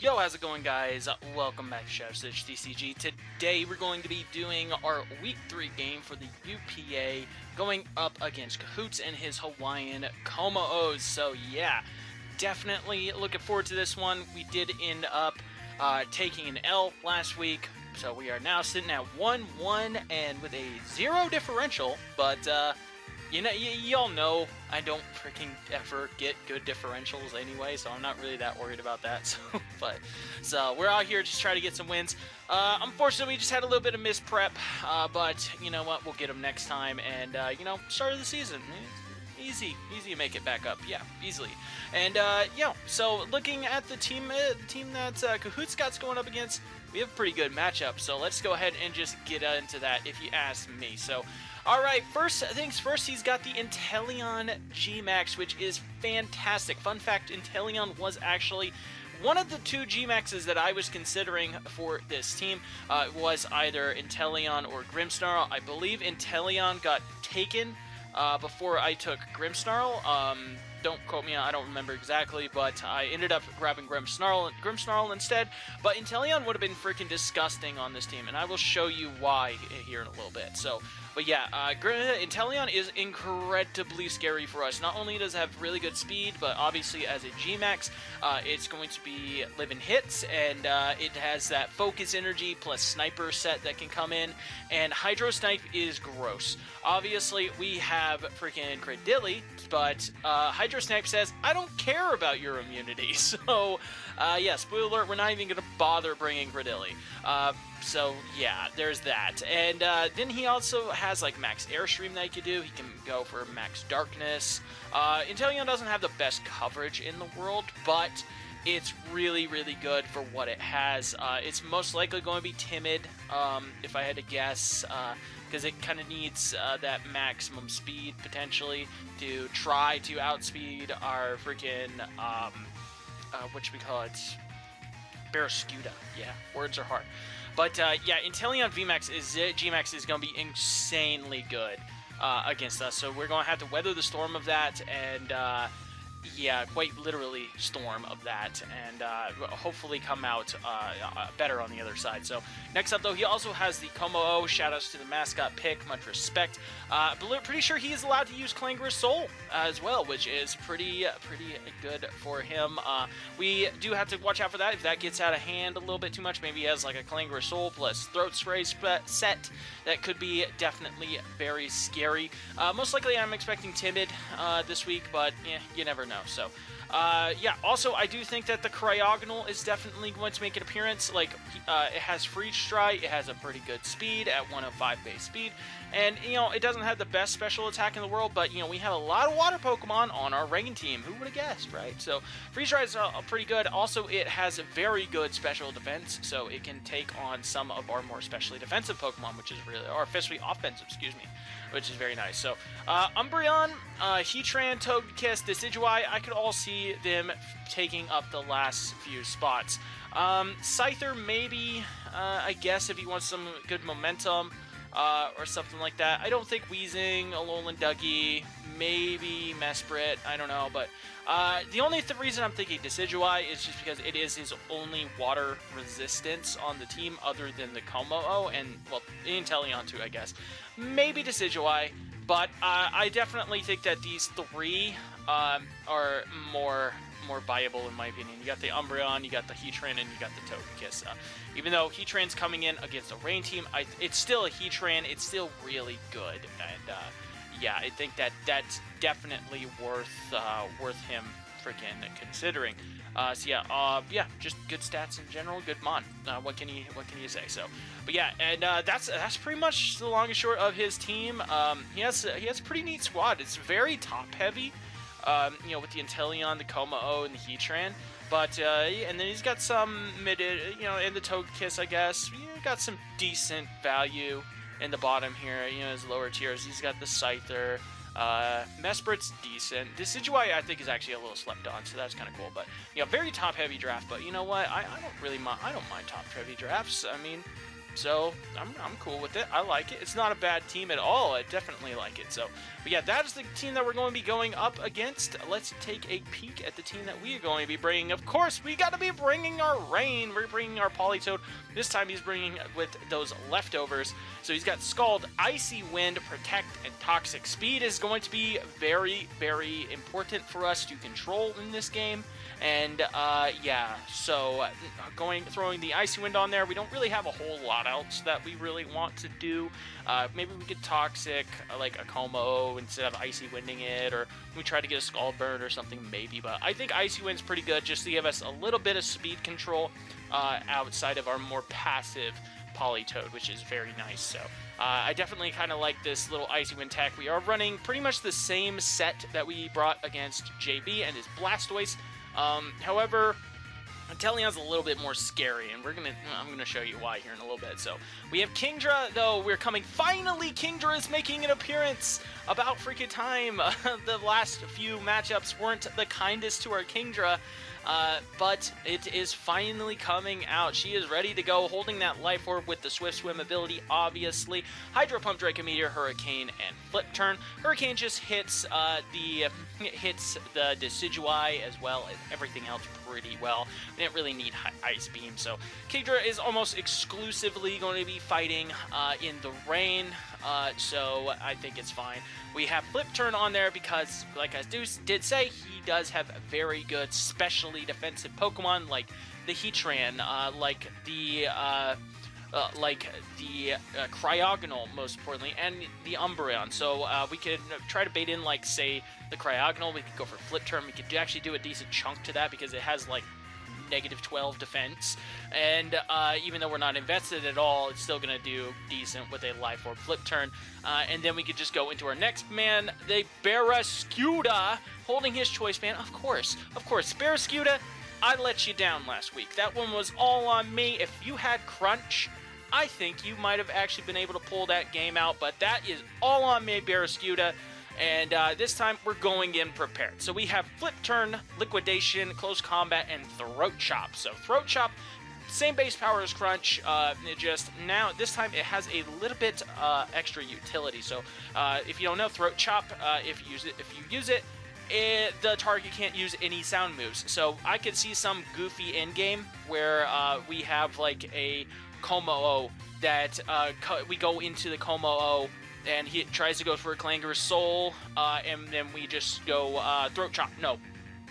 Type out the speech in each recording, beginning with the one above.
Yo, how's it going, guys? Welcome back to Shadows DCG. Today we're going to be doing our Week 3 game for the UPA, going up against Kahuutz and his Hawaiian Kommo's. So yeah, definitely looking forward to this one. We did end up taking an L last week, so we are now sitting at 1-1 and with a 0 differential, but y'all know I don't freaking ever get good differentials anyway, so I'm not really that worried about that. So we're out here just trying to get some wins. Unfortunately, we just had a little bit of misprep, but you know what? We'll get them next time. And start of the season, easy to make it back up. Yeah, easily. And so looking at the team that Kahuutz got going up against, we have a pretty good matchup. So let's go ahead and just get into that, if you ask me. So. Alright, first things first, he's got the Inteleon G-Max, which is fantastic. Fun fact, Inteleon was actually one of the two G-Maxes that I was considering for this team. Was either Inteleon or Grimmsnarl. I believe Inteleon got taken before I took Grimmsnarl. Don't quote me, I don't remember exactly, but I ended up grabbing Grimmsnarl instead. But Inteleon would have been freaking disgusting on this team, and I will show you why here in a little bit. So, but yeah, Inteleon is incredibly scary for us. Not only does it have really good speed, but obviously as a G-Max, it's going to be living hits, and it has that focus energy plus sniper set that can come in, and Hydro Snipe is gross. Obviously, we have freaking Credilli, but Hydro Snipe says, I don't care about your immunity. So, yeah, spoiler alert, we're not even going to bother bringing Credilli. So, yeah, there's that. And then he also has, like, max Airstream that he can do. He can go for max Darkness. Inteleon doesn't have the best coverage in the world, but it's really, really good for what it has. It's most likely going to be Timid, if I had to guess, because it kind of needs that maximum speed, potentially, to try to outspeed our freaking, Barraskewda. Yeah, words are hard. But, yeah, Inteleon G-Max is going to be insanely good against us, so we're going to have to weather the storm of that, and, yeah, quite literally storm of that, and hopefully come out better on the other side. So next up, though, he also has the Kommo. Shoutouts to the mascot pick, much respect. Pretty sure he is allowed to use Clangorous Soul as well, which is pretty good for him. We do have to watch out for that. If that gets out of hand a little bit too much, maybe he has like a Clangorous Soul plus Throat Spray set. That could be definitely very scary. Most likely, I'm expecting Timid this week, but you never know. So, yeah, also, I do think that the Cryogonal is definitely going to make an appearance. Like, it has Freeze Strike, it has a pretty good speed at 105 base speed, and, it doesn't have the best special attack in the world, but, we have a lot of water Pokemon on our rain team. Who would have guessed, right? So, Freeze Strike is pretty good. Also, it has a very good special defense, so it can take on some of our more specially defensive Pokemon, which is really, or especially offensive, excuse me, which is very nice. So, Umbreon, Heatran, Togekiss, Decidueye, I could all see them taking up the last few spots. Scyther, maybe, I guess, if he wants some good momentum, or something like that. I don't think Weezing, Alolan Dougie, maybe Mesprit, I don't know, but the only reason I'm thinking Decidueye is just because it is his only water resistance on the team other than the Kommo, and, well, Inteleon too, I guess. Maybe Decidueye, but I definitely think that these three are more viable in my opinion. You got the Umbreon, you got the Heatran, and you got the Togekiss. Even though Heatran's coming in against a rain team, it's still a Heatran, it's still really good, and yeah, I think that's definitely worth him freaking considering. So yeah, just good stats in general, good mon. What can you say? So, but yeah, and that's pretty much the long and short of his team. He has a pretty neat squad. It's very top heavy. With the Inteleon, the Kommo, and the Heatran. But, and then he's got some mid, in the Togekiss, I guess. Got some decent value in the bottom here, his lower tiers. He's got the Scyther. Mesprit's decent. Decidueye, I think, is actually a little slept on, so that's kind of cool. But, very top-heavy draft. But you know what? I don't mind top-heavy drafts. I mean, So I'm cool with it. I like it. It's not a bad team at all. I definitely like it. So, but yeah, that is the team that we're going to be going up against. Let's take a peek at the team that we are going to be bringing. Of course, we got to be bringing our Rain. We're bringing our Politoed. This time he's bringing with those leftovers. So he's got Scald, Icy Wind, Protect, and Toxic. Speed is going to be very, very important for us to control in this game. And yeah, so throwing the Icy Wind on there, we don't really have a whole lot else that we really want to do. Maybe we could Toxic like a Kommo instead of Icy Winding it, or we try to get a Scald Burn or something maybe. But I think Icy Wind's pretty good just to give us a little bit of speed control outside of our more passive Politoed, which is very nice. So I definitely kind of like this little Icy Wind tech. We are running pretty much the same set that we brought against JB and his Blastoise. However, Inteleon's a little bit more scary, and I'm gonna show you why here in a little bit. So we have Kingdra, though. Finally, Kingdra is making an appearance. About freaking time. The last few matchups weren't the kindest to our Kingdra. But it is finally coming out. She is ready to go, holding that Life Orb with the Swift Swim ability, obviously. Hydro Pump, Draco Meteor, Hurricane, and Flip Turn. Hurricane just hits the Decidueye as well as everything else pretty well. We didn't really need Ice Beam, so Kingdra is almost exclusively going to be fighting in the rain, so I think it's fine. We have Flip Turn on there because, like I did say, he does have very good specially defensive Pokemon like the Heatran, like the Cryogonal, most importantly, and the Umbreon. So we could try to bait in, like, say, the Cryogonal. We could go for Flip Turn. We could actually do a decent chunk to that because it has, like, -12 defense. And even though we're not invested at all, it's still going to do decent with a Life Orb Flip Turn. And then we could just go into our next man, the Barraskewda, holding his Choice Band. Of course. Barraskewda, I let you down last week. That one was all on me. If you had Crunch, I think you might have actually been able to pull that game out, but that is all on me, Barraskewda. And this time, we're going in prepared. So we have Flip Turn, Liquidation, Close Combat, and Throat Chop. So Throat Chop, same base power as Crunch, this time it has a little bit extra utility. So if you don't know, Throat Chop, if you use it, the target can't use any sound moves. So I could see some goofy endgame where we have like a Kommo that we go into the Kommo and he tries to go for a Clangor's Soul, and then we just go Throat Chop. No.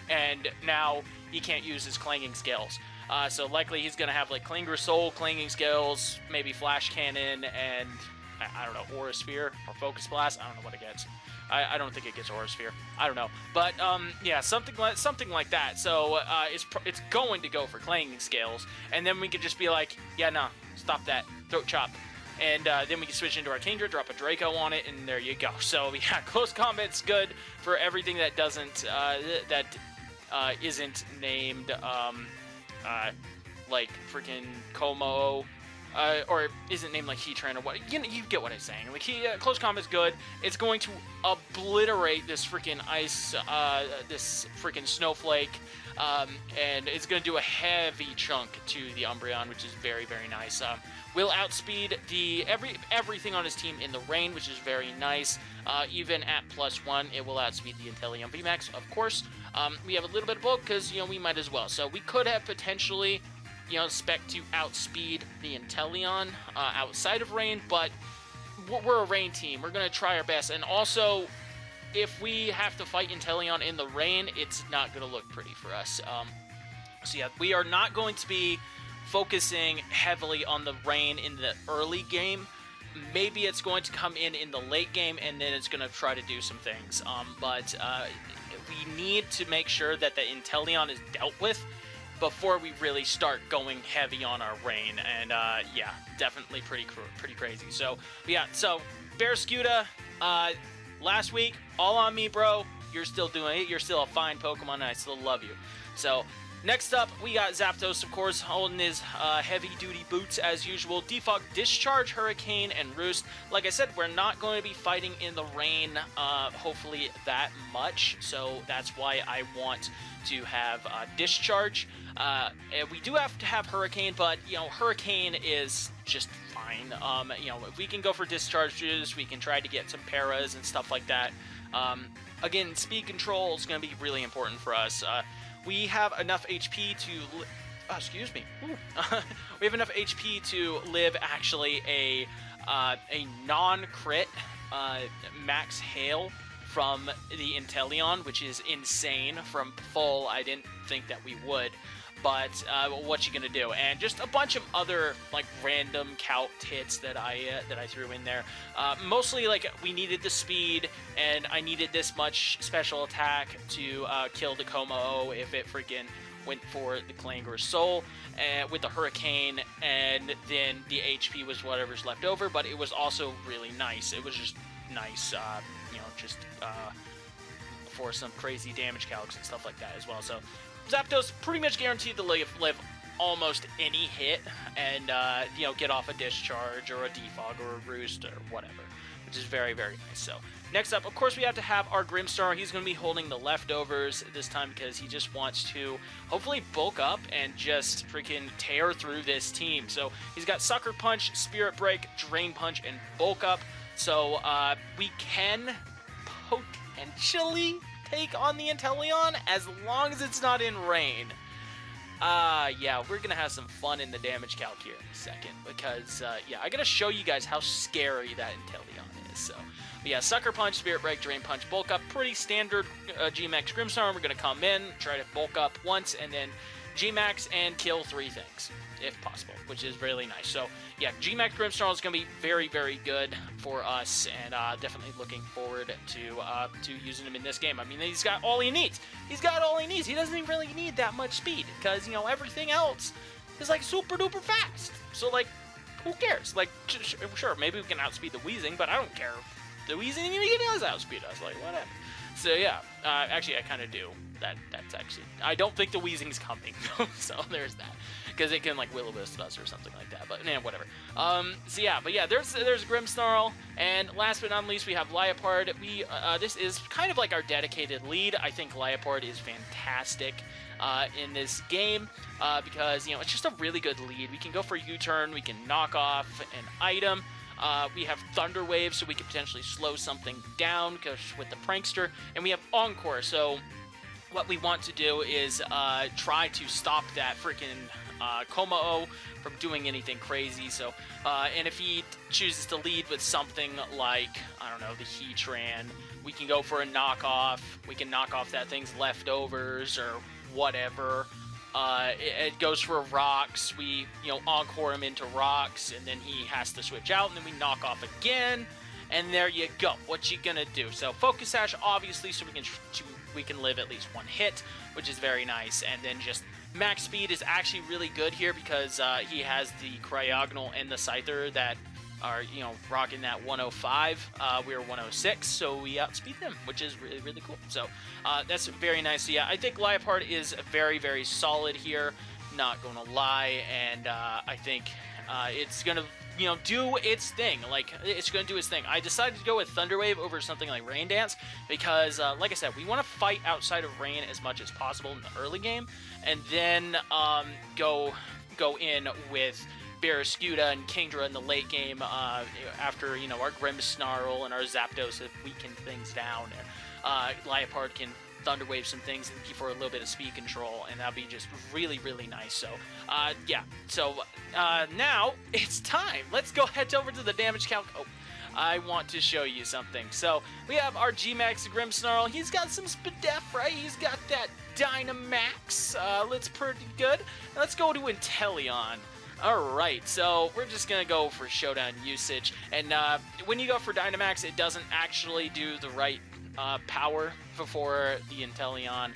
And now he can't use his Clanging Scales. So likely he's going to have like Clangor's Soul, Clanging Scales, maybe Flash Cannon, and I don't know, Aura Sphere or Focus Blast. I don't know what it gets. I don't think it gets Aura Sphere. I don't know. But yeah, something like that. So it's going to go for Clanging Scales, and then we could just be like, yeah, nah, stop that, Throat Chop. And then we can switch into our Kingdra, drop a Draco on it, and there you go. So yeah, Close Combat's good for everything that doesn't isn't named like freaking Kommo, or isn't named like Heatran or what. You get what I'm saying. Like Close Combat's good. It's going to obliterate this freaking ice, this freaking Snowflake. And it's going to do a heavy chunk to the Umbreon, which is very, very nice. Will outspeed everything on his team in the rain, which is very nice. Even at +1, it will outspeed the Inteleon VMAX, of course. We have a little bit of bulk because, we might as well. So we could have potentially, spec to outspeed the Inteleon outside of rain, but we're a rain team. We're going to try our best. And also, if we have to fight Inteleon in the rain, it's not going to look pretty for us. So yeah, we are not going to be focusing heavily on the rain in the early game. Maybe it's going to come in the late game, and then it's going to try to do some things. But we need to make sure that the Inteleon is dealt with before we really start going heavy on our rain. And yeah, definitely pretty crazy. So yeah, so Barraskewda, last week, all on me, bro. You're still doing it. You're still a fine Pokemon, and I still love you. So Next up, we got Zapdos, of course, holding his heavy-duty boots as usual. Defog, Discharge, Hurricane, and Roost. Like I said, we're not going to be fighting in the rain, hopefully, that much. So that's why I want to have Discharge. And we do have to have Hurricane, but, you know, Hurricane is just fine. You know, if we can go for Discharges, we can try to get some Paras and stuff like that. Again, speed control is going to be really important for us. We have enough HP to... excuse me. We have enough HP to live, actually, a non-crit max hail from the Inteleon, which is insane. From full, I didn't think that we would. But what you gonna do? And just a bunch of other like random count hits that I threw in there. Mostly like we needed the speed, and I needed this much special attack to kill the Kommo if it freaking went for the Clangor's Soul with the Hurricane, and then the HP was whatever's left over. But it was also really nice. It was just nice, you know, just for some crazy damage calcs and stuff like that as well. So Zapdos pretty much guaranteed to live almost any hit and, you know, get off a Discharge or a Defog or a Roost or whatever, which is very, very nice. So next up, of course, we have to have our Grimmsnarl. He's going to be holding the leftovers this time because he just wants to hopefully bulk up and just freaking tear through this team. So he's got Sucker Punch, Spirit Break, Drain Punch, and bulk up. So we can potentially take on the Inteleon as long as it's not in rain. Yeah, we're gonna have some fun in the damage calc here in a second because yeah, I gotta show you guys how scary that Inteleon is. So but yeah, Sucker Punch, Spirit Break, Drain Punch, bulk up, pretty standard G-Max Grimmsnarl. We're gonna come in, try to bulk up once, and then G-Max and kill 3 things if possible, which is really nice. So yeah, G-Max Grimmsnarl is going to be very, very good for us, and definitely looking forward to using him in this game. I mean, he's got all he needs. He's got all he needs. He doesn't even really need that much speed because, you know, everything else is like super duper fast. So like, who cares? Like, sure, maybe we can outspeed the Weezing, but I don't care. The Weezing even does outspeed us. Like, whatever. So yeah, actually I kind of do. That's actually, I don't think the Weezing's coming, so there's that, because it can like will-o-wisp us or something like that. But whatever. So yeah, but yeah, there's Grimmsnarl, and last but not least we have Liepard. This is kind of like our dedicated lead. I think Liepard is fantastic in this game because, you know, it's just a really good lead. We can go for a U-turn, we can knock off an item. We have Thunder Wave, so we could potentially slow something down because with the Prankster, and we have Encore. So what we want to do is try to stop that freaking Kommo from doing anything crazy. So, and if he chooses to lead with something like, I don't know, the Heatran, we can go for a knockoff. We can knock off that thing's leftovers or whatever. It goes for rocks. We, you know, encore him into rocks, and then he has to switch out, and then we knock off again, and there you go. What you gonna do? So Focus Sash, obviously, so we can live at least 1 hit, which is very nice. And then just max speed is actually really good here because he has the Cryogonal and the Scyther that are, you know, rocking that 105. We're 106, so we outspeed them, which is really, really cool. So that's very nice. So yeah, I think Liepard is very, very solid here, not gonna lie, and I think it's gonna, you know, do its thing. Like, it's gonna do its thing. I decided to go with Thunder Wave over something like Rain Dance because, like I said, we want to fight outside of rain as much as possible in the early game, and then go in with Barrascuda and Kingdra in the late game after, you know, our Grimmsnarl and our Zapdos have weakened things down, and Liepard can Thunder Wave some things for a little bit of speed control, and that'll be just really, really nice. So yeah, so now it's time. Let's go head over to the damage calc. Oh, I want to show you something. So we have our G-Max Grimmsnarl. He's got some Spadef, right? He's got that Dynamax. Looks pretty good. Let's go to Inteleon. Alright, so we're just going to go for Showdown usage, and when you go for Dynamax, it doesn't actually do the right power for the Inteleon,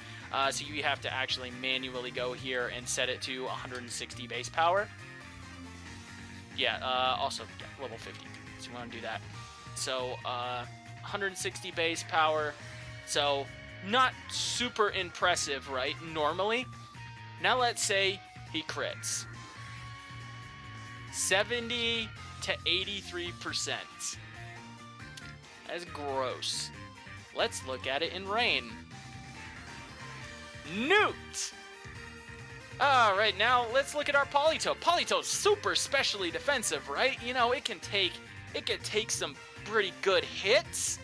so you have to actually manually go here and set it to 160 base power. Yeah, also yeah, level 50, so you want to do that. So 160 base power, so not super impressive, right, normally? Now let's say he crits. 70 to 83%. That's gross. Let's look at it in rain. Newt! Alright, now let's look at our Politoed. Politoed's super specially defensive, right? You know, it can take some pretty good hits.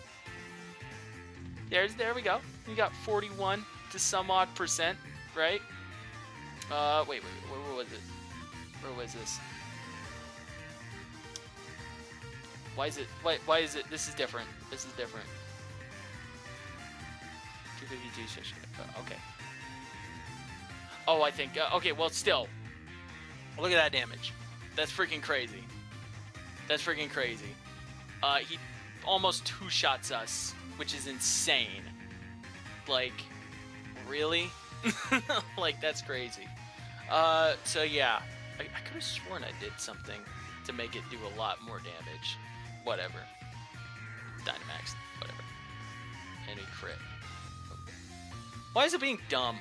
There we go. We got 41 to some odd percent, right? Wait, where was it? Where was this? Why is it, this is different. This is different. 252, okay. Oh, I think, okay, well, still. Look at that damage. That's freaking crazy. That's freaking crazy. He almost two-shots us, which is insane. Like, really? Like, that's crazy. So yeah. I could have sworn I did something to make it do a lot more damage. Whatever. Dynamax. Whatever. Any crit. Why is it being dumb?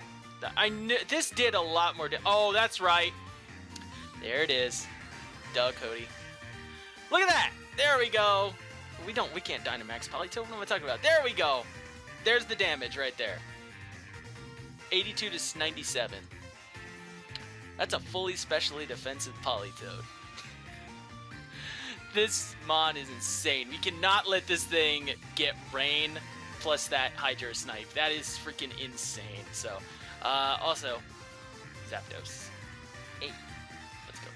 I knew this did a lot more. Oh, that's right. There it is. Duh, Cody. Look at that. There we go. We can't Dynamax Politoed. What am I talking about? There we go. There's the damage right there. 82 to 97. That's a fully specially defensive Politoed. This mon is insane. We cannot let this thing get rain plus that Hydro Snipe. That is freaking insane. So, also, Zapdos. 8. Let's go.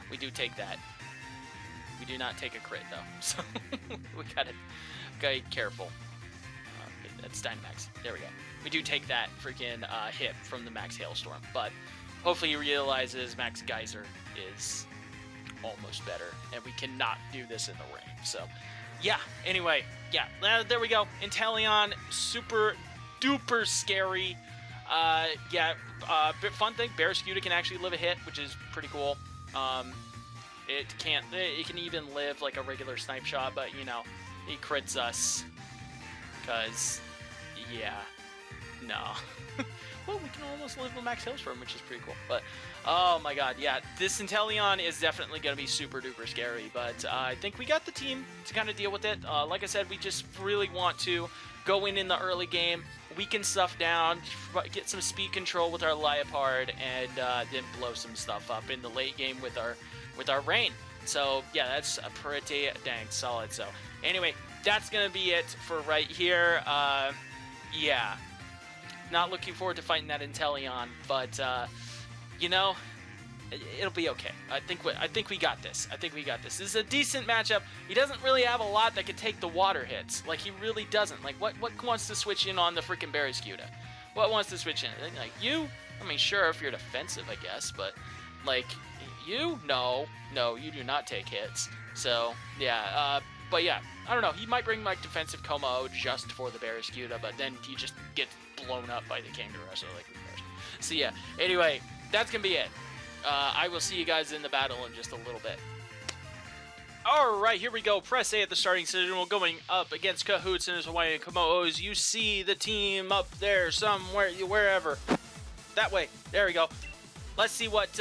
We do take that. We do not take a crit, though. So, we gotta be careful. That's Dynamax. There we go. We do take that freaking hit from the Max Hailstorm. But hopefully he realizes Max Geyser is almost better. And we cannot do this in the rain. So, yeah. Anyway, yeah. There we go. Inteleon, super duper scary. Fun thing, Barraskewda can actually live a hit, which is pretty cool. It can even live like a regular snipe shot, but you know, he crits us. Cause, yeah, no. Well, we can almost live with Max Hailstorm, which is pretty cool. But, oh my god, yeah, this Inteleon is definitely going to be super duper scary. But I think we got the team to kind of deal with it. Like I said, we just really want to go in the early game, weaken stuff down, get some speed control with our Liepard, and then blow some stuff up in the late game with our Rain. So yeah, that's a pretty dang solid. So anyway, that's gonna be it for right here. Yeah, not looking forward to fighting that Inteleon, but you know, it'll be okay. I think we got this. I think we got this. This is a decent matchup. He doesn't really have a lot that can take the water hits. Like, he really doesn't. Like, what wants to switch in on the freaking Barraskewda? What wants to switch in? Like, you? I mean, sure, if you're defensive, I guess, but, like, you? No, you do not take hits. So, yeah, but yeah, I don't know. He might bring, like, defensive Kommo just for the Barraskewda, but then he just gets blown up by the Kangaroo, so, like, who cares? So, yeah, anyway, that's gonna be it. I will see you guys in the battle in just a little bit. Alright, here we go. Press A at the starting decision. We're going up against Kahuutz and his Hawaiian Kommo's. You see the team up there somewhere, wherever. That way. There we go. Let's see what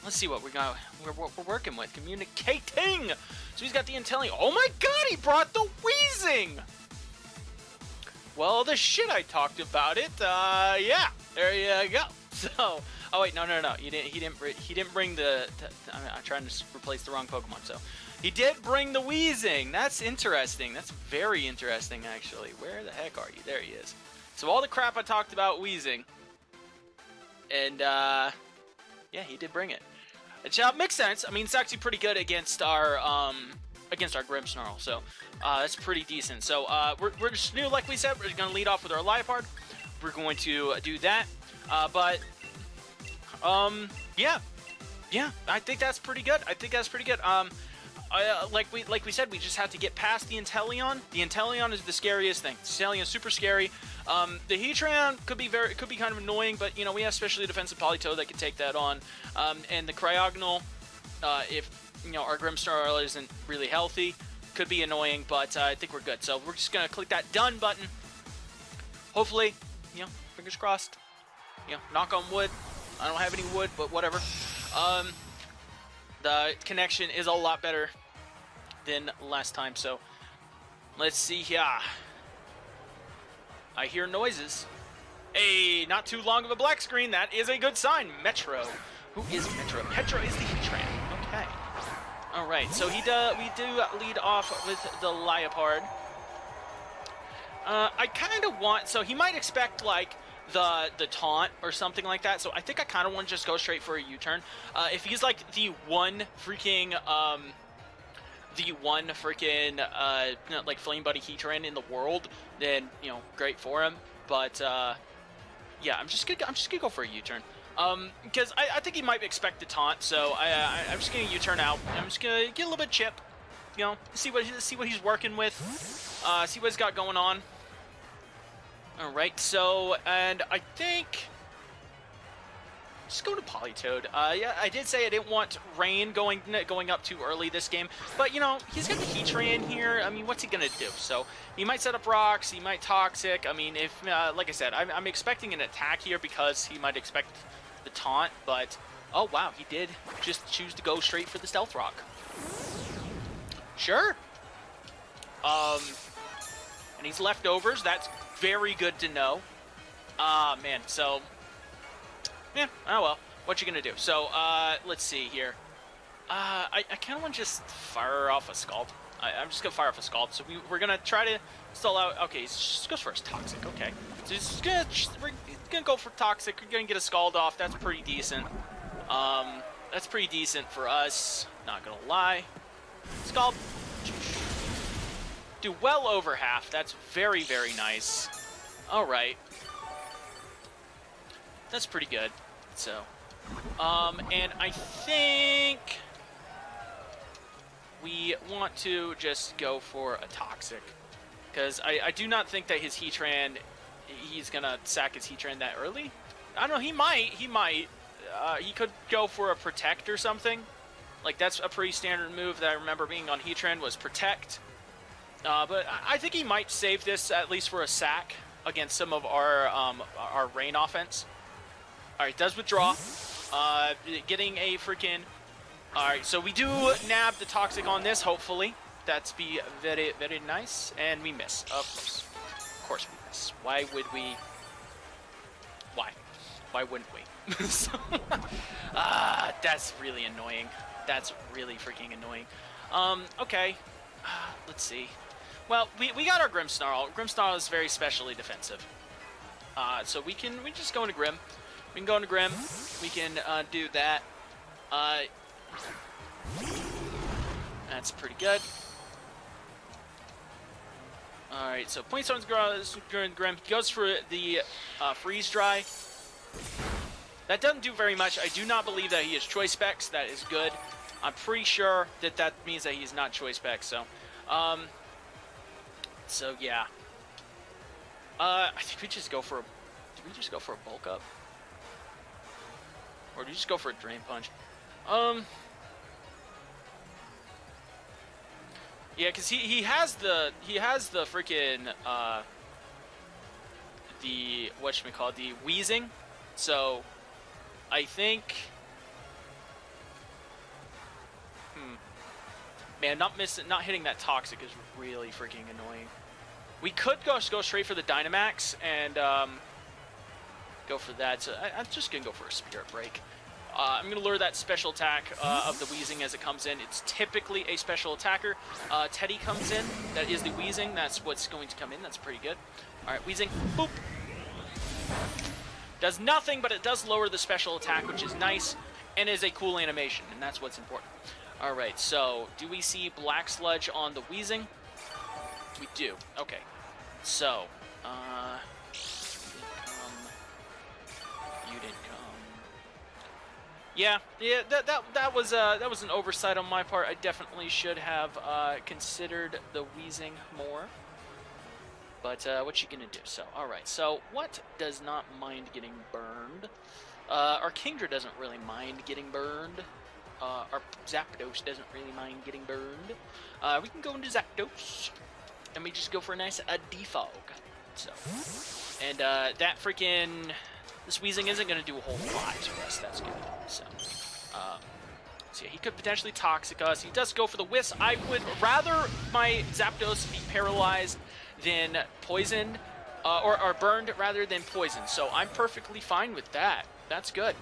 we're working with. Communicating. So he's got the Inteleon. Oh my god, he brought the Weezing! Well, the shit I talked about it. Yeah. There you go. So, oh wait, no. He didn't bring the. I'm trying to replace the wrong Pokemon. So, he did bring the Weezing. That's interesting. That's very interesting, actually. Where the heck are you? There he is. So all the crap I talked about Weezing, and yeah, he did bring it. It makes sense. I mean, it's actually pretty good against our Grimmsnarl. So, that's pretty decent. So, we're just new, like we said. We're gonna lead off with our Liepard. We're going to do that. Yeah, I think that's pretty good. Like we said, we just have to get past the Inteleon. The Inteleon is the scariest thing. The Inteleon is super scary. The Heatran could be kind of annoying, but you know, we have specially defensive Politoed that can take that on. And the Cryogonal, if you know our Grimmsnarl isn't really healthy, could be annoying, but I think we're good. So we're just gonna click that done button. Hopefully, you know, fingers crossed. You know, knock on wood. I don't have any wood, but whatever. The connection is a lot better than last time, so let's see here. I hear noises. Hey, not too long of a black screen. That is a good sign. Metro. Who is Metro? Metro is the Heatran. Okay. All right, so we do lead off with the Liepard. I kind of want, so he might expect like the taunt or something like that. So I think I kind of want to just go straight for a U-turn. If he's like the one freaking like Flame Buddy Heatran in the world, then great for him. But yeah, I'm just gonna go for a U-turn. Because I think he might expect the taunt, so I'm just gonna U-turn out. I'm just gonna get a little bit of chip, see what he's working with, see what he's got going on. All right, so and I think just go to Politoed. Yeah, I did say I didn't want Rain going up too early this game, but he's got the Heatran here. I mean, what's he gonna do? So he might set up rocks, he might Toxic. I mean, if like I said, I'm expecting an attack here because he might expect the taunt, but oh wow, he did just choose to go straight for the Stealth Rock. Sure. And he's leftovers. That's very good to know. Man, so yeah, oh well, what you gonna do? So let's see here. I kind of want to just fire off a Scald. I'm just gonna fire off a Scald. So we're gonna try to stall out. Okay, he just goes for his Toxic. Okay, so we're gonna go for Toxic. We're gonna get a Scald off. That's pretty decent. That's pretty decent for us. Not gonna lie. Scald. Do well over half. That's very, very nice. All right. That's pretty good. So, and I think we want to just go for a Toxic, because I do not think that his Heatran, he's gonna sack his Heatran that early. I don't know. He might. He could go for a Protect or something. Like, that's a pretty standard move that I remember being on Heatran was Protect. But I think he might save this at least for a sack against some of our Rain offense. All right, does withdraw. Getting a freaking... All right, so we do nab the Toxic on this, hopefully. That's be very, very nice. And we miss, of course. Of course we miss. Why would we... Why? Why wouldn't we? So, that's really annoying. That's really freaking annoying. Okay. Let's see. Well, we got our Grimmsnarl. Grimmsnarl is very specially defensive. So we just go into Grim. We can go into Grim. We can do that. That's pretty good. Alright, so Point Stone's Grim. He goes for the Freeze Dry. That doesn't do very much. I do not believe that he is Choice Specs. That is good. I'm pretty sure that means that he's not Choice Specs, so... So yeah. I think we just go for a... Do we just go for a bulk up? Or do we just go for a Drain Punch? Yeah, because he has the freaking the whatchamacallit, the Wheezing. So I think man, not hitting that Toxic is really freaking annoying. We could go straight for the Dynamax and go for that. So I'm just gonna go for a Spirit Break. I'm gonna lure that special attack of the Wheezing as it comes in. It's typically a special attacker. Teddy comes in. That is the Wheezing. That's what's going to come in. That's pretty good. All right, Wheezing. Boop. Does nothing, but it does lower the special attack, which is nice, and is a cool animation, and that's what's important. All right, so do we see Black Sludge on the Wheezing? We do. Okay. So, you didn't come. Yeah. That was an oversight on my part. I definitely should have considered the Wheezing more. But what you gonna do? So, all right. So, what does not mind getting burned? Our Kingdra doesn't really mind getting burned. Our Zapdos doesn't really mind getting burned. We can go into Zapdos, and we just go for a nice defog. So, and that freaking This Weezing isn't going to do a whole lot for us. That's good. So yeah, he could potentially Toxic us. He does go for the Wisp. I would rather my Zapdos be paralyzed than poisoned, or burned rather than poisoned. So I'm perfectly fine with that. That's good.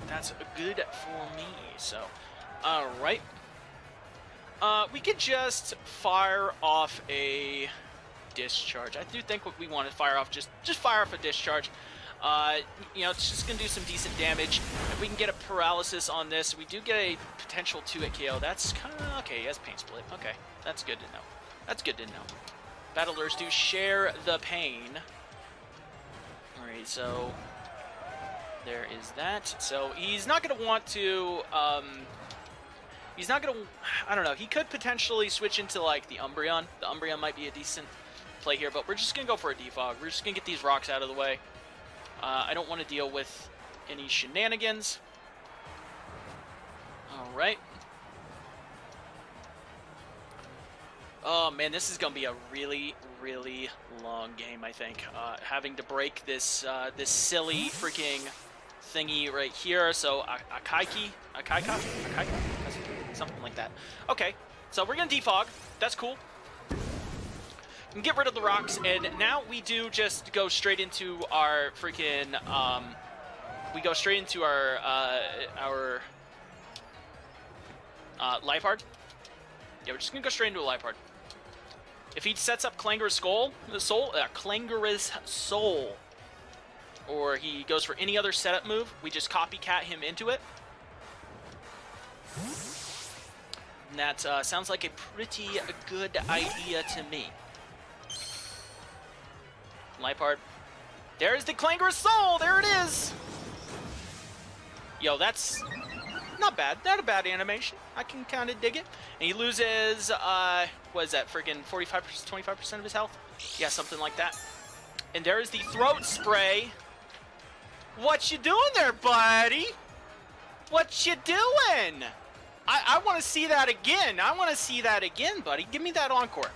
That's good for me. So, alright. We could just fire off a discharge. I do think what we want to fire off, just fire off a discharge. You know, it's just going to do some decent damage. If we can get a paralysis on this, we do get a potential 2-hit KO. That's kind of, okay, he has Pain Split. Okay, that's good to know. That's good to know. Battlers do share the pain. Alright, so there is that. So he's not going to want to, he's not going to, I don't know, he could potentially switch into, like, the Umbreon. The Umbreon might be a decent play here, but we're just going to go for a defog. We're just going to get these rocks out of the way. I don't want to deal with any shenanigans. Alright. Oh, man, this is going to be a really, really long game, I think. Having to break this this silly freaking thingy right here. So, Akaika? Something like that. Okay, so we're going to defog. That's cool. And get rid of the rocks, and now we do just go straight into our freaking, we go straight into our Liepard. Yeah, we're just gonna go straight into a Liepard. If he sets up Clangorous Soul, or he goes for any other setup move, we just copycat him into it. And that sounds like a pretty good idea to me. Liepard. There's the Clangorous Soul! There it is! Yo, that's not bad. Not a bad animation. I can kind of dig it. And he loses, what is that, friggin' 45%, 25% of his health? Yeah, something like that. And there's the Throat Spray. What you doing there, buddy? What you doing? I want to see that again. I want to see that again, buddy. Give me that encore.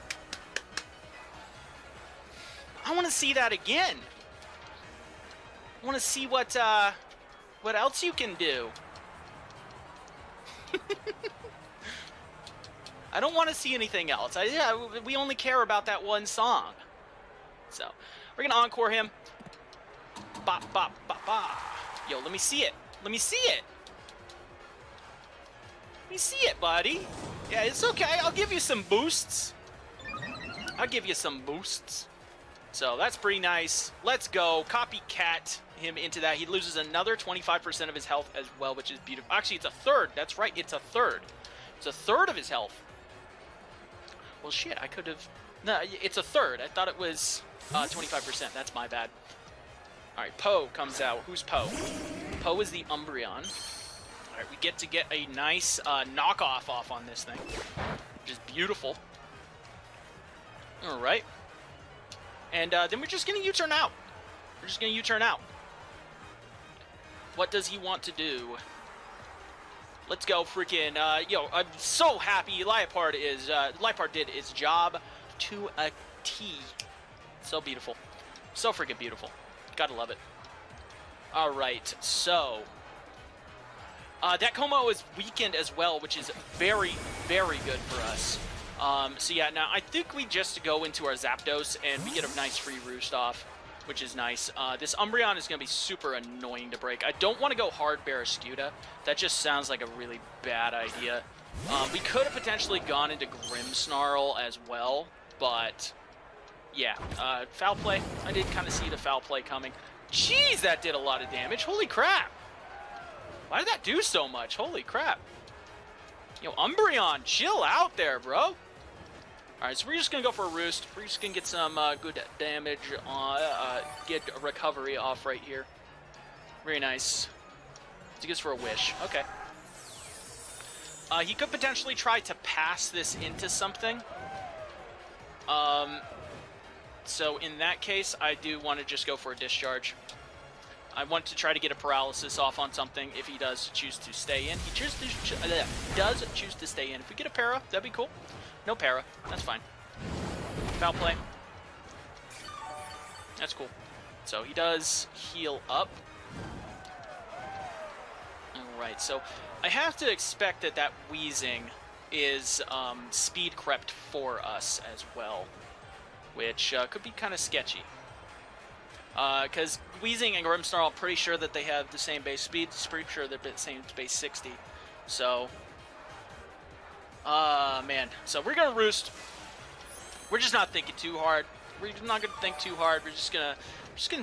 I want to see that again. I want to see what else you can do. I don't want to see anything else. We only care about that one song. So, we're going to encore him. Bop, bop, bop, bop. Yo, let me see it. Let me see it. Let me see it, buddy. Yeah, it's okay. I'll give you some boosts. I'll give you some boosts. So that's pretty nice. Let's go. Copycat him into that. He loses another 25% of his health as well, which is beautiful. Actually, it's a third. That's right. It's a third. It's a third of his health. Well, shit. I could have... No, it's a third. I thought it was 25%. That's my bad. All right, Poe comes out. Who's Poe? Poe is the Umbreon. All right, we get to get a nice knockoff off on this thing, which is beautiful. All right. And then we're just going to U-turn out. We're just going to U-turn out. What does he want to do? Let's go freaking, yo, I'm so happy Liepard did its job to a T. So beautiful. So freaking beautiful. Gotta love it. Alright, so... that Kommo is weakened as well, which is very, very good for us. So yeah, now I think we just go into our Zapdos and we get a nice free roost off, which is nice. This Umbreon is going to be super annoying to break. I don't want to go hard Barraskewda. That just sounds like a really bad idea. We could have potentially gone into Grimmsnarl as well, but yeah, foul play. I did kind of see the foul play coming. Jeez, that did a lot of damage. Holy crap. Why did that do so much? Holy crap. Yo, Umbreon, chill out there, bro. Alright, so we're just going to go for a roost. We're just going to get some good damage, get a recovery off right here. Very nice. He goes for a wish. Okay. He could potentially try to pass this into something. So in that case, I do want to just go for a discharge. I want to try to get a paralysis off on something if he does choose to stay in. He does choose to stay in. If we get a para, that'd be cool. No para. That's fine. Foul play. That's cool. So he does heal up. Alright, so I have to expect that that wheezing is speed crept for us as well, which could be kind of sketchy. Because wheezing and Grimmsnarl, I'm pretty sure that they have the same base speed. Pretty sure they're the same base 60. So, man. So we're gonna roost. We're just not thinking too hard. We're not gonna think too hard. We're just gonna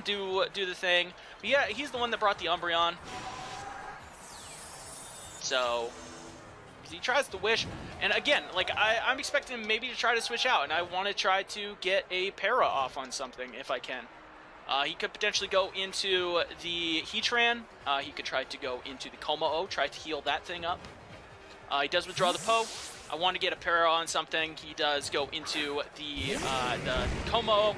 do the thing. But yeah, he's the one that brought the Umbreon. So he tries to wish, and again, like I'm expecting him maybe to try to switch out, and I want to try to get a para off on something if I can. He could potentially go into the Heatran. He could try to go into the Kommo, try to heal that thing up. He does withdraw the Poe. I want to get a para on something. He does go into the Kommo.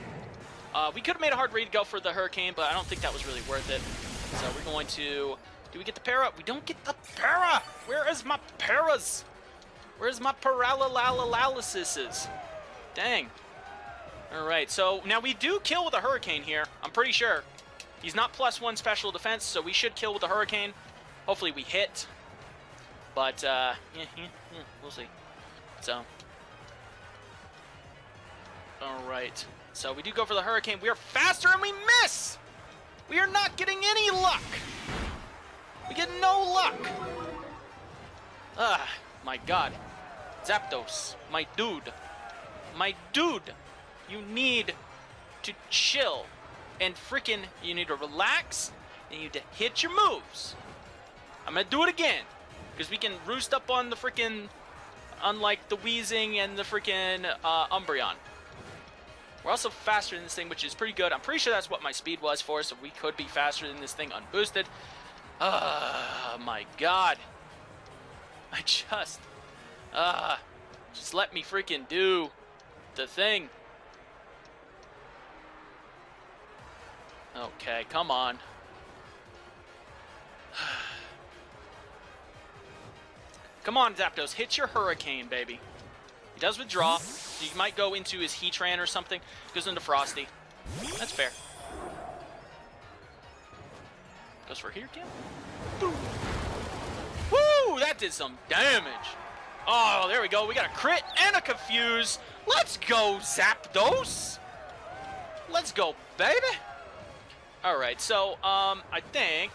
We could have made a hard read to go for the Hurricane, but I don't think that was really worth it. So we're going to... Do we get the para? We don't get the para! Where is my paras? Where's my paralysis? Dang. Alright, so now we do kill with a Hurricane here. I'm pretty sure. He's not +1 special defense, so we should kill with a Hurricane. Hopefully we hit. But, yeah, we'll see. So. Alright. So we do go for the Hurricane. We are faster and we miss! We are not getting any luck! We get no luck! Ah, my god. Zapdos, my dude. My dude! You need to chill. And freaking, you need to relax. And you need to hit your moves. I'm gonna do it again. Because we can roost up on the freaking, unlike the Wheezing and the freaking Umbreon. We're also faster than this thing, which is pretty good. I'm pretty sure that's what my speed was for, so we could be faster than this thing unboosted. Oh my god. I just let me freaking do the thing. Okay, come on. Come on, Zapdos, hit your Hurricane, baby. He does withdraw. So you might go into his Heatran or something. Goes into Frosty. That's fair. Goes for Hurricane. Boom. Woo! That did some damage. Oh, there we go. We got a crit and a confuse. Let's go, Zapdos. Let's go, baby. All right, so I think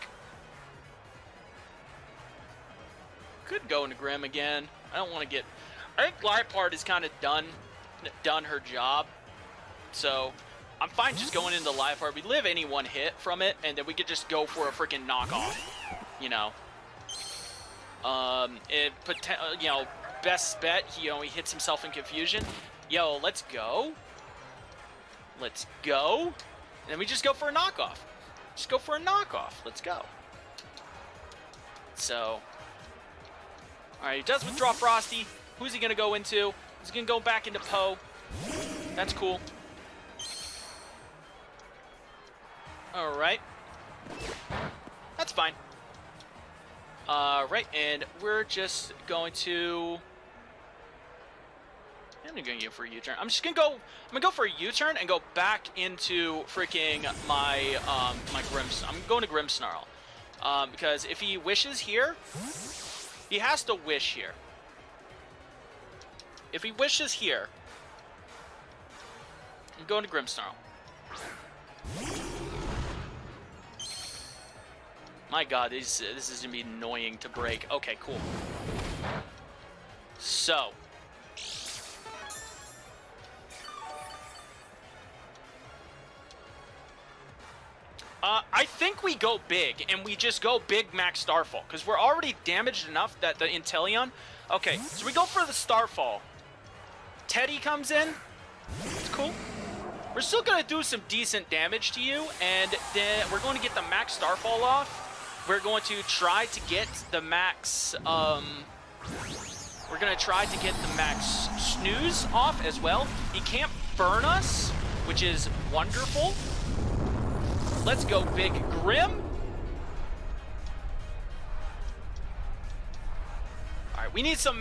could go into Grim again. I don't want to get. I think Liepard is kind of done her job. So I'm fine just going into Liepard. We live any one hit from it, and then we could just go for a freaking knockoff. You know. You know, best bet. He hits himself in confusion. Yo, let's go. Let's go. And then we just go for a knockoff. Just go for a knockoff. Let's go. So. Alright, he does withdraw Frosty. Who's he going to go into? He's going to go back into Poe. That's cool. Alright. That's fine. Right, and we're just going to... I'm going to go for a U-turn. I'm gonna go for a U-turn and go back into freaking my, my Grimmsnarl. I'm going to Grimmsnarl. Because if he wishes here, he has to wish here. If he wishes here, I'm going to Grimmsnarl. My god, this is going to be annoying to break. Okay, cool. So. I think we go big, and we just go big max Starfall, because we're already damaged enough that the Inteleon... Okay, so we go for the Starfall. Teddy comes in. It's cool. We're still going to do some decent damage to you, and then we're going to get the max Starfall off. We're going to try to get the max... we're going to try to get the max Snooze off as well. He can't burn us, which is wonderful. Let's go, Big Grim. All right, we need some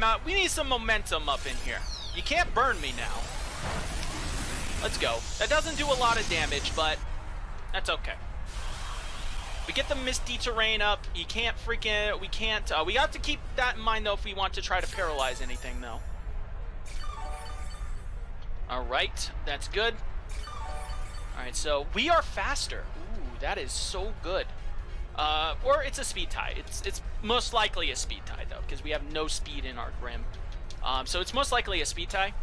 momentum up in here. You can't burn me now. Let's go. That doesn't do a lot of damage, but That's okay. We get the Misty Terrain up. You can't freaking... We can't... we have to keep that in mind, though, if we want to try to paralyze anything, though. Alright, that's good. Alright, so we are faster. Ooh, that is so good. Or it's a speed tie. It's most likely a speed tie, though, because we have no speed in our Grim. So it's most likely a speed tie.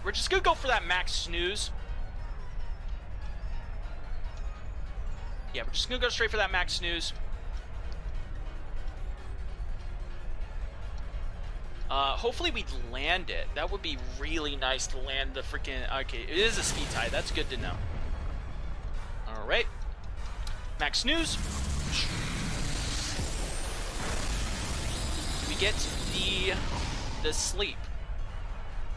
We're just going to go for that max snooze. Yeah, we're just going to go straight for that max snooze. Hopefully we land it. That would be really nice to land the freaking... Okay, it is a speed tie. That's good to know. Alright. Max snooze. We get the sleep.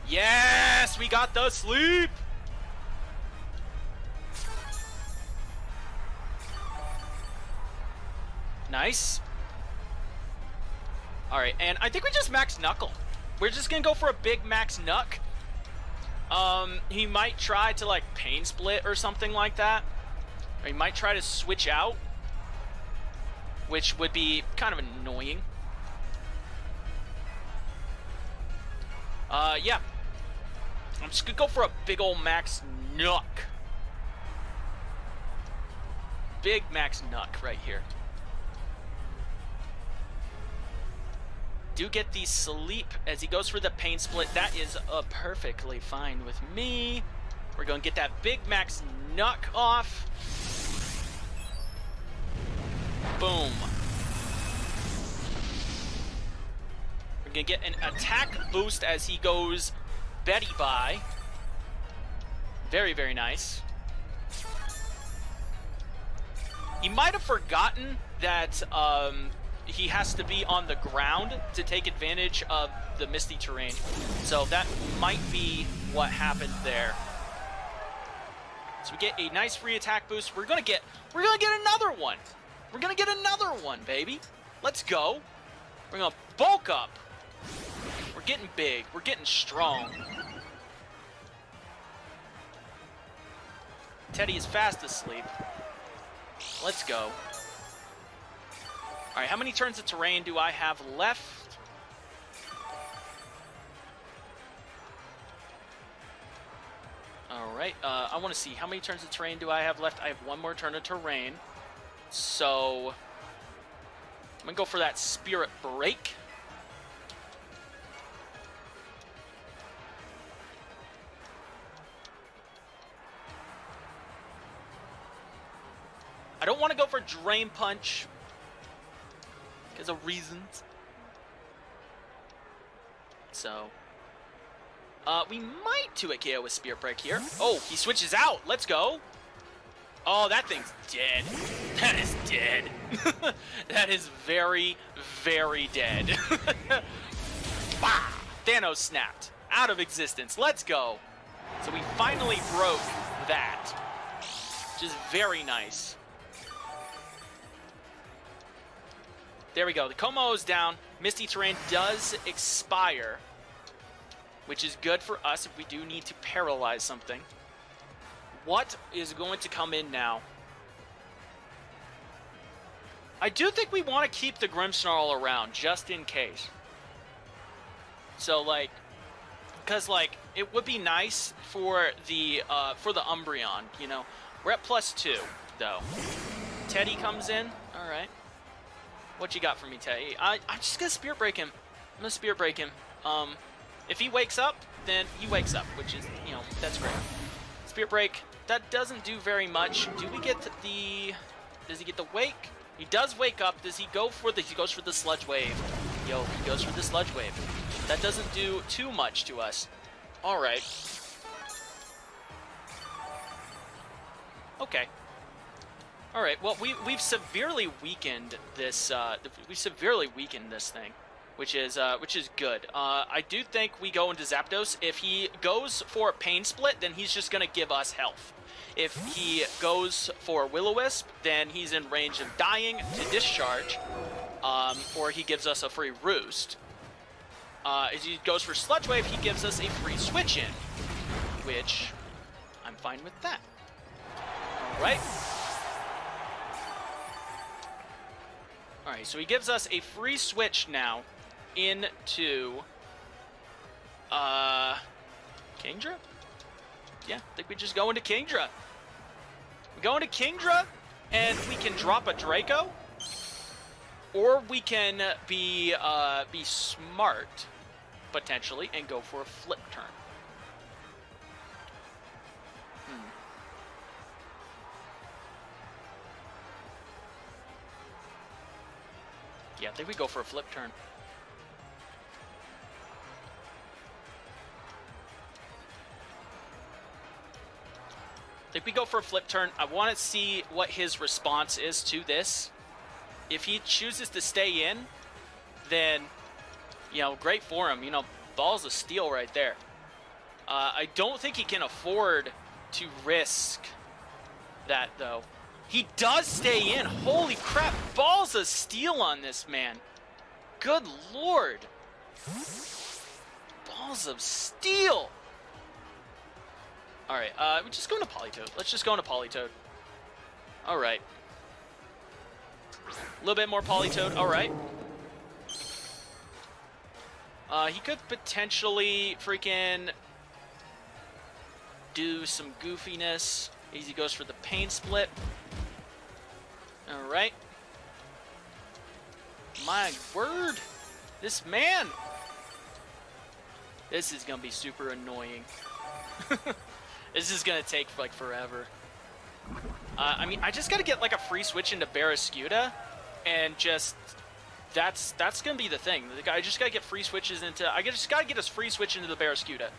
Yes! We got the sleep! Nice. Alright, and I think we just max Knuckle. We're just gonna go for a big max Knuck. He might try to, like, Pain Split or something like that. Or he might try to switch out, which would be kind of annoying. Yeah. I'm just gonna go for a big old max Knuck. Big max Knuck right here. Do get the sleep as he goes for the Pain Split. That is perfectly fine with me. We're going to get that big max Knuck off. Boom. We're going to get an attack boost as he goes Betty by. Very, very nice. He might have forgotten that he has to be on the ground to take advantage of the Misty Terrain. So that might be what happened there. So we get a nice free attack boost. We're gonna get another one. We're gonna get another one, baby. Let's go. We're gonna bulk up. We're getting big. We're getting strong. Teddy is fast asleep. Let's go. Alright, how many turns of terrain do I have left? Alright, I want to see. How many turns of terrain do I have left? I have one more turn of terrain. So, I'm going to go for that Spirit Break. I don't want to go for Drain Punch because of reasons. So, we might 2-hit KO with Spirit Break here. Oh, he switches out. Let's go. Oh, that thing's dead. That is dead. That is very, very dead. Bah! Thanos snapped. Out of existence. Let's go. So we finally broke that, which is very nice. There we go. The Kommo is down. Misty Terrain does expire, which is good for us if we do need to paralyze something. What is going to come in now? I do think we want to keep the Grimmsnarl around, just in case. So, like, because, like, it would be nice for the Umbreon, you know. We're at +2, though. Teddy comes in. All right. What you got for me, Teddy? I'm just going to Spirit Break him. I'm going to Spirit Break him. If he wakes up, then he wakes up, which is, you know, that's great. Spirit Break, that doesn't do very much. Do we get the... Does he get the wake? He does wake up. Does he go for the... He goes for the Sludge Wave. Yo, he goes for the Sludge Wave. That doesn't do too much to us. All right. Okay. All right. Well, we've severely weakened this. We've severely weakened this thing, which is good. I do think we go into Zapdos. If he goes for a Pain Split, then he's just gonna give us health. If he goes for Will-O-Wisp, then he's in range of dying to discharge, or he gives us a free Roost. If he goes for Sludge Wave, he gives us a free Switch In, which I'm fine with that. All right. Alright, so he gives us a free switch now into Kingdra? Yeah, I think we just go into Kingdra. We go into Kingdra, and we can drop a Draco, or we can be smart, potentially, and go for a flip turn. Yeah, I think we go for a flip turn. I think we go for a flip turn. I want to see what his response is to this. If he chooses to stay in, then, you know, great for him. You know, balls of steel right there. I don't think he can afford to risk that, though. He does stay in. Holy crap. Balls of steel on this man. Good lord. Balls of steel. Alright, we just go into Politoed. Let's just go into Politoed. Alright. A little bit more Politoed. Alright. He could potentially freaking do some goofiness. Easy goes for the pain split. Alright. My word. This man. This is going to be super annoying. This is going to take, like, forever. I mean, I just got to get, like, a free switch into Barrascuda, and just... That's going to be the thing. I just got to get free switches into... I just got to get a free switch into the Barrascuda.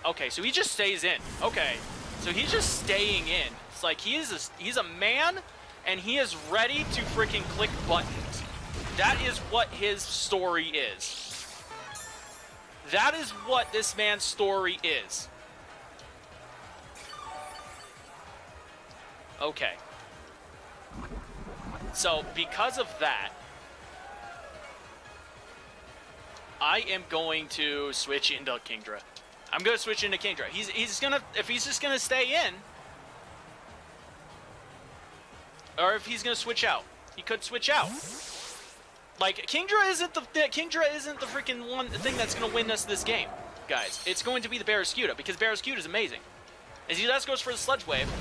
Okay, so he just stays in. Okay. So he's just staying in. It's like he's a man, and he is ready to freaking click buttons. That is what his story is. That is what this man's story is. Okay. So, because of that, I am going to switch into Kingdra. I'm going to switch into Kingdra. He's going to, if he's just going to stay in, or if he's going to switch out. He could switch out. Like, Kingdra isn't the freaking one thing that's going to win us this game, guys. It's going to be the Barrascuda, because Barrascuda is amazing. As he just goes for the Sludge Wave.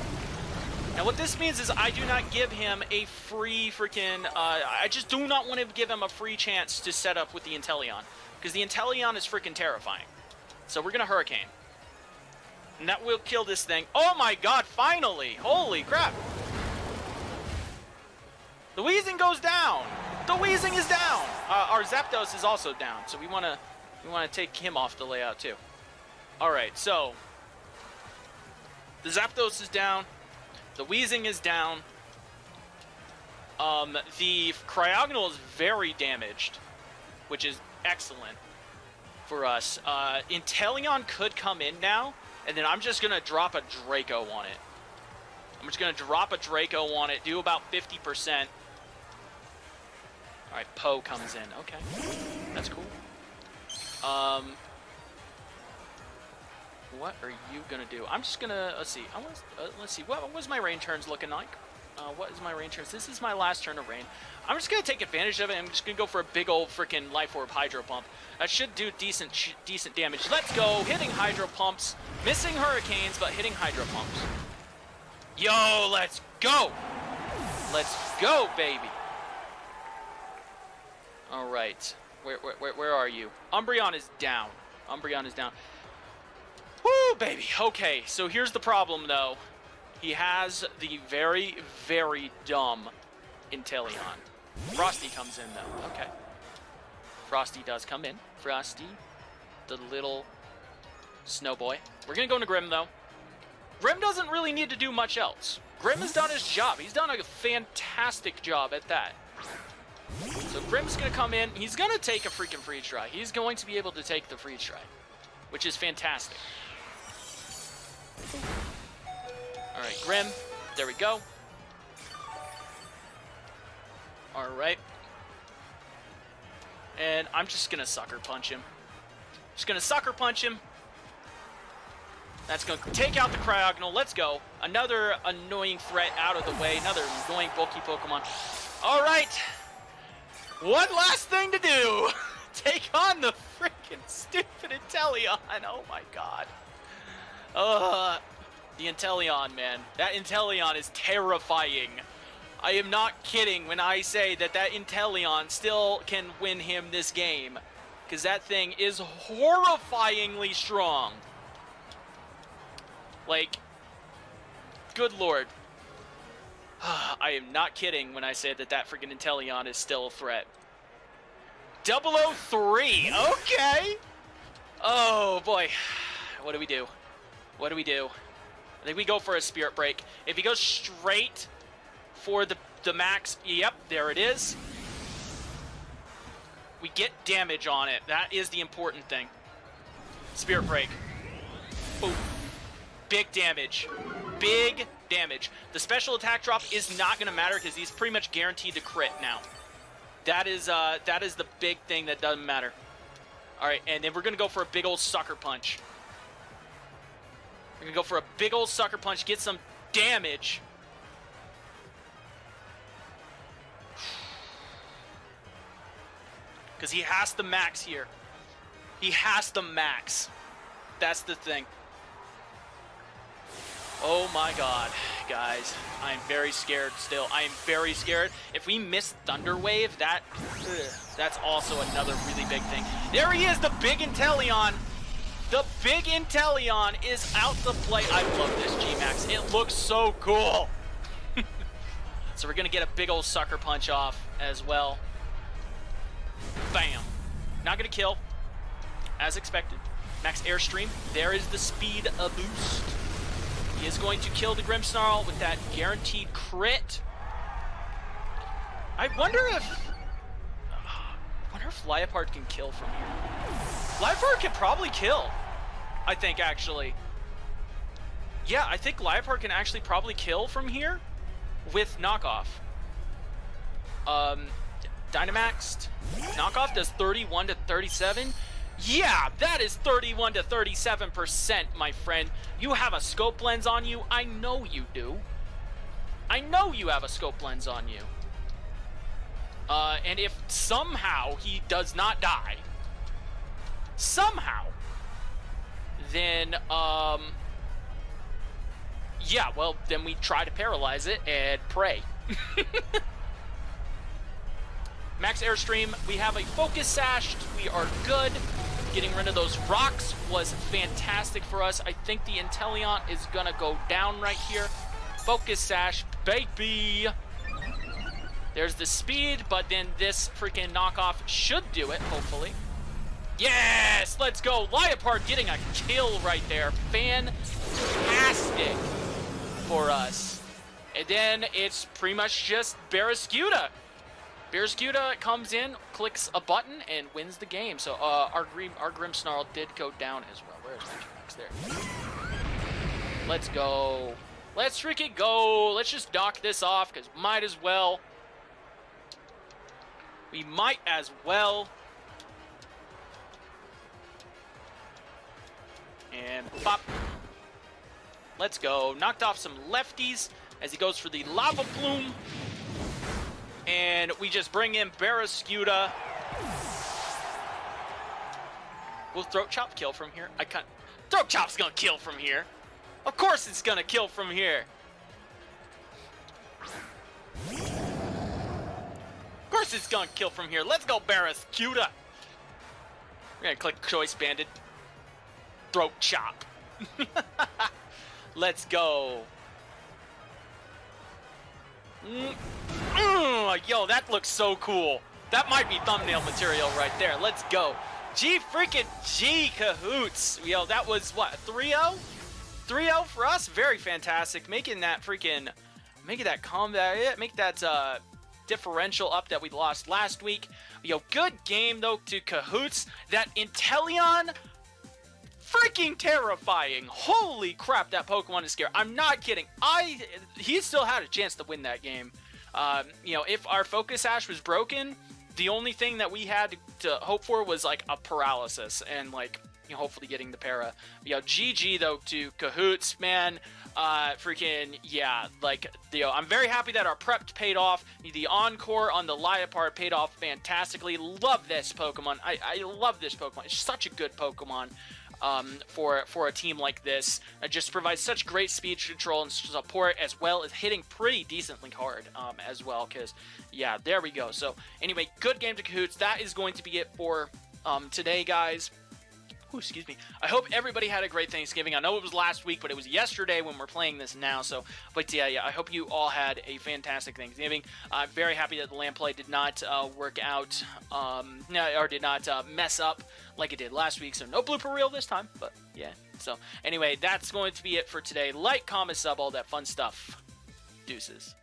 And what this means is I do not give him a free freaking... I just do not want to give him a free chance to set up with the Inteleon. Because the Inteleon is freaking terrifying. So we're going to Hurricane. And that will kill this thing. Oh my god, finally! Holy crap! The Weezing goes down! The Weezing is down! Our Zapdos is also down. So we want to take him off the layout too. Alright, so... The Zapdos is down. The Weezing is down. The Cryogonal is very damaged, which is excellent for us. Inteleon could come in now, and then I'm just going to drop a Draco on it. I'm just going to drop a Draco on it, do about 50%. Alright, Poe comes in. Okay, that's cool. What are you gonna do? I'm just gonna let's see. Let's see. What was my rain turns looking like? What is my rain turns? This is my last turn of rain. I'm just gonna take advantage of it. I'm just gonna go for a big old freaking Life Orb Hydro Pump. That should do decent damage. Let's go. Hitting Hydro Pumps, missing Hurricanes, but hitting Hydro Pumps. Yo, let's go. Let's go, baby. All right. Where are you? Umbreon is down. Umbreon is down. Woo, baby. Okay, so here's the problem, though. He has the very, very dumb Inteleon. Frosty comes in, though. Okay. Frosty does come in. Frosty, the little snow boy. We're going to go into Grim, though. Grim doesn't really need to do much else. Grim has done his job. He's done a fantastic job at that. So Grim's going to come in. He's going to take a freaking Freeze Dry. He's going to be able to take the Freeze Dry, which is fantastic. Alright, Grim. There we go. Alright. And I'm just going to Sucker Punch him. Just going to Sucker Punch him. That's going to take out the Cryogonal. Let's go. Another annoying threat out of the way. Another annoying bulky Pokemon. Alright. One last thing to do. Take on the freaking stupid Inteleon. Oh my god. The Inteleon, man. That Inteleon is terrifying. I am not kidding when I say that Inteleon still can win him this game. Because that thing is horrifyingly strong. Like, good lord. I am not kidding when I say that freaking Inteleon is still a threat. 003, okay. Oh boy, what do we do? What do we do? I think we go for a Spirit Break. If he goes straight for the max, yep, there it is. We get damage on it. That is the important thing. Spirit Break. Boom. Big damage. Big damage. The special attack drop is not going to matter because he's pretty much guaranteed to crit now. That is the big thing that doesn't matter. All right, and then we're going to go for a big old sucker punch. We're going to go for a big old sucker punch, get some damage. Because he has the max here. He has the max. That's the thing. Oh my god, guys. I'm very scared still. I am very scared. If we miss Thunder Wave, that's also another really big thing. There he is, the big Inteleon. The big Inteleon is out to play. I love this G-Max. It looks so cool. So we're going to get a big old sucker punch off as well. Bam. Not going to kill, as expected. Max Airstream. There is the speed boost. He is going to kill the Grimmsnarl with that guaranteed crit. I wonder if Liepard can kill from here. Liepard can probably kill, I think, actually. Yeah, I think Liepard can actually probably kill from here with knockoff. Dynamaxed. Knockoff does 31 to 37. Yeah, that is 31 to 37%, my friend. You have a scope lens on you. I know you do. I know you have a scope lens on you. And if somehow he does not die, somehow, then, yeah, well, then we try to paralyze it and pray. Max Airstream, we have a Focus Sash. We are good. Getting rid of those rocks was fantastic for us. I think the Inteleon is going to go down right here. Focus Sash, baby. There's the speed, but then this freaking knockoff should do it, hopefully. Yes, let's go. Liepard getting a kill right there. Fantastic for us. And then it's pretty much just Barraskewda. Barraskewda comes in, clicks a button, and wins the game. So our Grimmsnarl did go down as well. Where's my G-Max? There. Let's go. Let's freaking go. Let's just knock this off, because might as well. We might as well. And pop. Let's go. Knocked off some lefties as he goes for the Lava Plume. And we just bring in Barraskewda. Will Throat Chop kill from here? I can't. Throat Chop's gonna kill from here. Of course it's gonna kill from here. Of course it's gonna kill from here. Let's go, Barraskewda. We're gonna click Choice Banded. Throat Chop. Let's go. Yo, that looks so cool. That might be thumbnail material right there. Let's go. G Kahuutz. Yo, that was what, 3-0? 3-0 for us. Very fantastic. Making that combat, make that differential up that we lost last week. Yo, good game though to Kahuutz. That Inteleon, freaking terrifying. Holy crap, that Pokemon is scary. I'm not kidding. He still had a chance to win that game. You know, if our Focus Sash was broken, the only thing that we had to hope for was like a paralysis, and like hopefully getting the para. GG though to Kahuutz, man. Freaking yeah, like I'm very happy that our prep paid off. The encore on the Liepard paid off fantastically. Love this Pokemon. I love this Pokemon. It's such a good Pokemon. For a team like this, it just provides such great speed control and support, as well as hitting pretty decently hard as well. Because yeah, there we go. So anyway, good game to Kahuutz. That is going to be it for today, guys. Ooh, excuse me. I hope everybody had a great Thanksgiving. I know it was last week, but it was yesterday when we're playing this now. So, but yeah, I hope you all had a fantastic Thanksgiving. I'm very happy that the land play did not work out, or did not mess up like it did last week. So no blooper reel this time, but yeah. So anyway, that's going to be it for today. Like, comment, sub, all that fun stuff. Deuces.